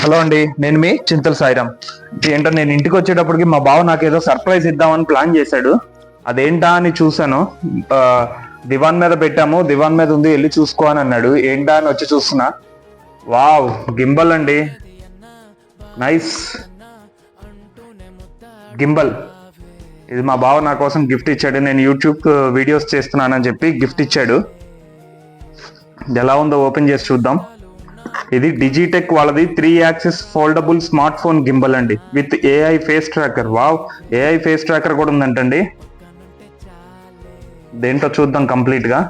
Hello అండి, నేను మీ చింతల సాయిరామ్. ఏంటో నేను ఇంటికి వచ్చేటప్పటికి మా బావ నాకేదో సర్ప్రైజ్ ఇద్దామని ప్లాన్ చేశాడు. అదేంటా అని చూసాను. దివాన్ మీద పెట్టాము, దివాన్ మీద ఉంది, వెళ్ళి చూసుకో అని అన్నాడు. ఏంటా అని వచ్చి చూస్తున్నా. వావ్, గింబల్ అండి, నైస్ గింబల్. ఇది మా బావ నా కోసం గిఫ్ట్ ఇచ్చాడు. నేను యూట్యూబ్ వీడియోస్ చేస్తున్నానని చెప్పి గిఫ్ట్ ఇచ్చాడు. ఎలా ఉందో ఓపెన్ చేసి చూద్దాం. ఇది డిజిటెక్ వాళ్ళది 3 axis foldable smart phone gimbal అండి, with AI face tracker. Wow, AI face tracker కూడా ఉందంటండి. దేంట్లో చూద్దాం కంప్లీట్ గా.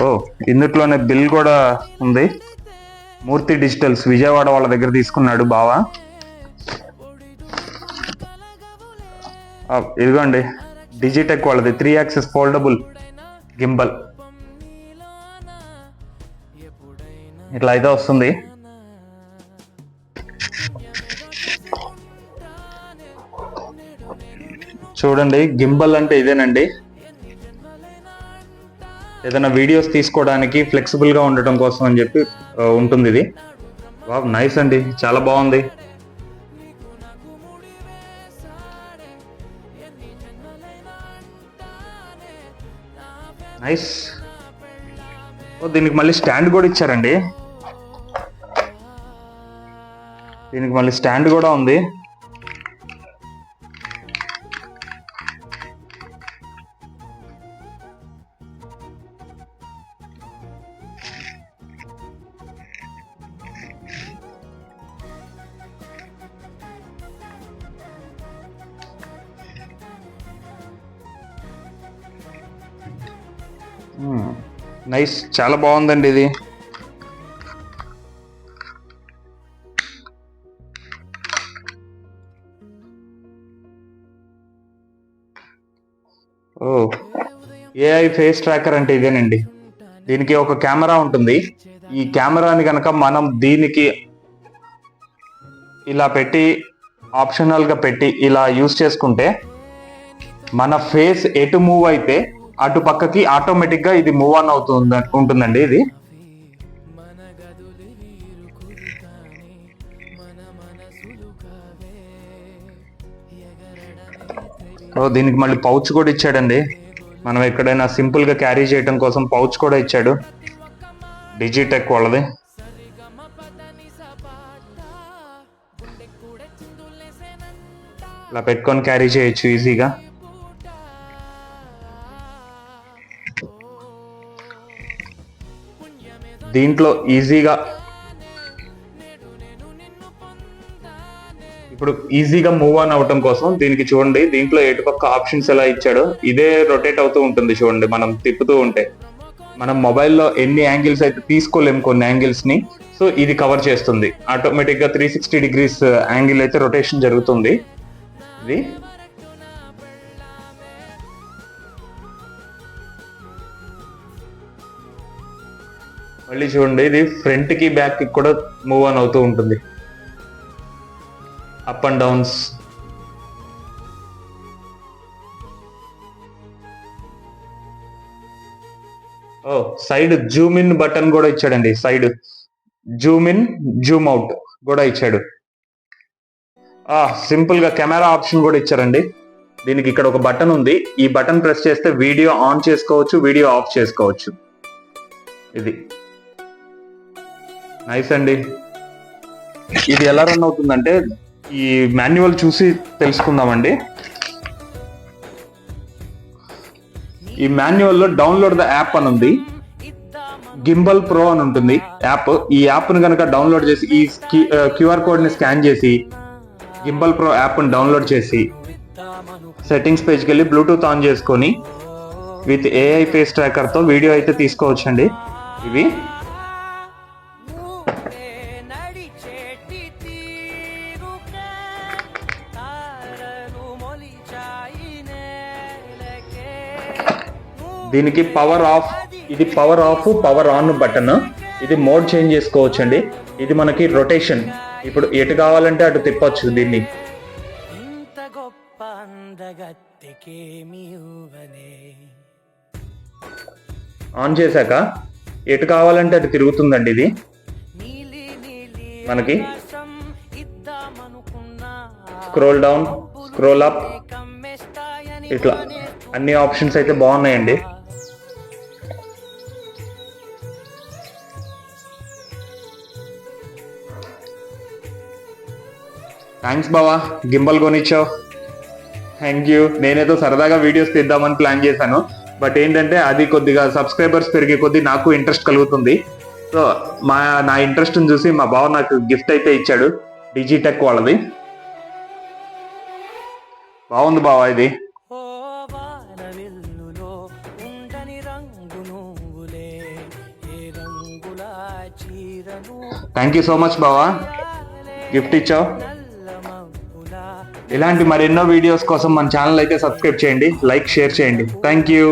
ఓ, ఇందులోనే బిల్ కూడా ఉంది. మూర్తి డిజిటల్స్ విజయవాడ వాళ్ళ దగ్గర తీసుకున్నాడు బావా. ఇదిగోండి, డిజిటెక్ వాళ్ళది 3 యాక్సిస్ ఫోల్డబుల్ గింబల్. ఇట్లా అయితే వస్తుంది. చూడండి, గింబల్ అంటే ఇదేనండి. ఏదైనా వీడియోస్ తీసుకోవడానికి ఫ్లెక్సిబుల్ గా ఉండటం కోసం అని చెప్పి ఉంటుంది ఇది. వావ్, నైస్ అండి, చాలా బాగుంది. నైస్. దీనికి మళ్ళీ స్టాండ్ కూడా ఇచ్చారండి. దీనికి మళ్ళీ స్టాండ్ కూడా ఉంది. నైస్, చాలా బాగుందండి ఇది. ఓ, ఏఐ ఫేస్ ట్రాకర్ అంటే ఇదేనండి. దీనికి ఒక కెమెరా ఉంటుంది. ఈ కెమెరాని కనుక మనం దీనికి ఇలా పెట్టి, ఆప్షనల్ గా పెట్టి ఇలా యూజ్ చేసుకుంటే, మన ఫేస్ ఎటు మూవ్ అయితే అటు పక్కకి ఆటోమేటిక్ గా ఇది మూవ్ ఆన్ ఉంటుందండి ఇది. దీనికి మళ్ళీ పౌచ్ కూడా ఇచ్చాడండి. మనం ఎక్కడైనా సింపుల్ గా క్యారీ చేయడం కోసం పౌచ్ కూడా ఇచ్చాడు, డిజిటెక్ వాళ్ళది. ఇలా పెట్టుకొని క్యారీ చేయొచ్చు ఈజీగా. దీంట్లో ఈజీగా ఇప్పుడు ఈజీగా మూవ్ ఆన్ అవటం కోసం దీనికి చూడండి, దీంట్లో ఎటుపక్క ఆప్షన్స్ ఎలా ఇచ్చాడో ఇదే రొటేట్ అవుతూ ఉంటుంది. చూడండి, మనం తిప్పుతూ ఉంటే మనం మొబైల్లో ఎన్ని యాంగిల్స్ అయితే తీసుకోలేము, కొన్ని యాంగిల్స్ ని, సో ఇది కవర్ చేస్తుంది ఆటోమేటిక్ గా. 360 డిగ్రీస్ యాంగిల్ అయితే రొటేషన్ జరుగుతుంది ఇది. మళ్ళీ చూడండి, ఇది ఫ్రంట్ కి బ్యాక్ కి కూడా మూవ్ ఆన్ అవుతూ ఉంటుంది, up and downs. Side Zoom in button కూడా ఇచ్చాడండి. Side Zoom in, Zoom out కూడా ఇచ్చాడు. సింపుల్ గా కెమెరా ఆప్షన్ కూడా ఇచ్చారండి. దీనికి ఇక్కడ ఒక బటన్ ఉంది. ఈ బటన్ ప్రెస్ చేస్తే వీడియో ఆన్ చేసుకోవచ్చు, వీడియో ఆఫ్ చేసుకోవచ్చు. ఇది నైస్ అండి. ఇది ఎలా రన్ అవుతుందంటే, ఈ మాన్యువల్ చూసి తెలుసుకుందామండి. ఈ మాన్యువల్ లో డౌన్లోడ్ ద యాప్ అని ఉంది, గింబల్ ప్రో అని ఉంటుంది యాప్. ఈ యాప్ ను కనుక డౌన్లోడ్ చేసి, ఈ క్యూఆర్ కోడ్ ని స్కాన్ చేసి గింబల్ ప్రో యాప్ ని డౌన్లోడ్ చేసి సెట్టింగ్స్ పేజ్కి వెళ్ళి బ్లూటూత్ ఆన్ చేసుకొని విత్ ఏఐ ఫేస్ ట్రాకర్ తో వీడియో అయితే తీసుకోవచ్చండి. ఇవి దీనికి పవర్ ఆఫ్, ఇది power of, power on button. ఇది మోడ్ చేంజ్ చేసుకోవచ్చు అండి. ఇది మనకి రొటేషన్, ఇప్పుడు ఎటు కావాలంటే అటు తిప్పొచ్చు దీన్ని. ఆన్ చేశాక ఎటు కావాలంటే అటు తిరుగుతుందండి ఇది. మనకి స్క్రోల్ డౌన్, స్క్రోల్ అప్, ఇట్లా అన్ని ఆప్షన్స్ అయితే బాగున్నాయండి. థ్యాంక్స్ బావా, గింబల్ కొనిచ్చావు. Thank you. నేనేదో సరదాగా వీడియోస్ తీద్దామని ప్లాన్ చేశాను, బట్ ఏంటంటే అది కొద్దిగా సబ్స్క్రైబర్స్ పెరిగే కొద్దీ నాకు ఇంట్రెస్ట్ కలుగుతుంది. సో నా ఇంట్రెస్ట్ని చూసి మా బావ నాకు గిఫ్ట్ అయితే ఇచ్చాడు, డిజిటెక్ వాళ్ళది. బాగుంది బావా ఇది. థ్యాంక్ యూ సో మచ్ బావా, గిఫ్ట్ ఇచ్చావు. ఇలాంటి మరెన్నో వీడియోస్ కోసం మన ఛానల్ అయితే సబ్స్క్రైబ్ చేయండి, లైక్, షేర్ చేయండి. Thank you.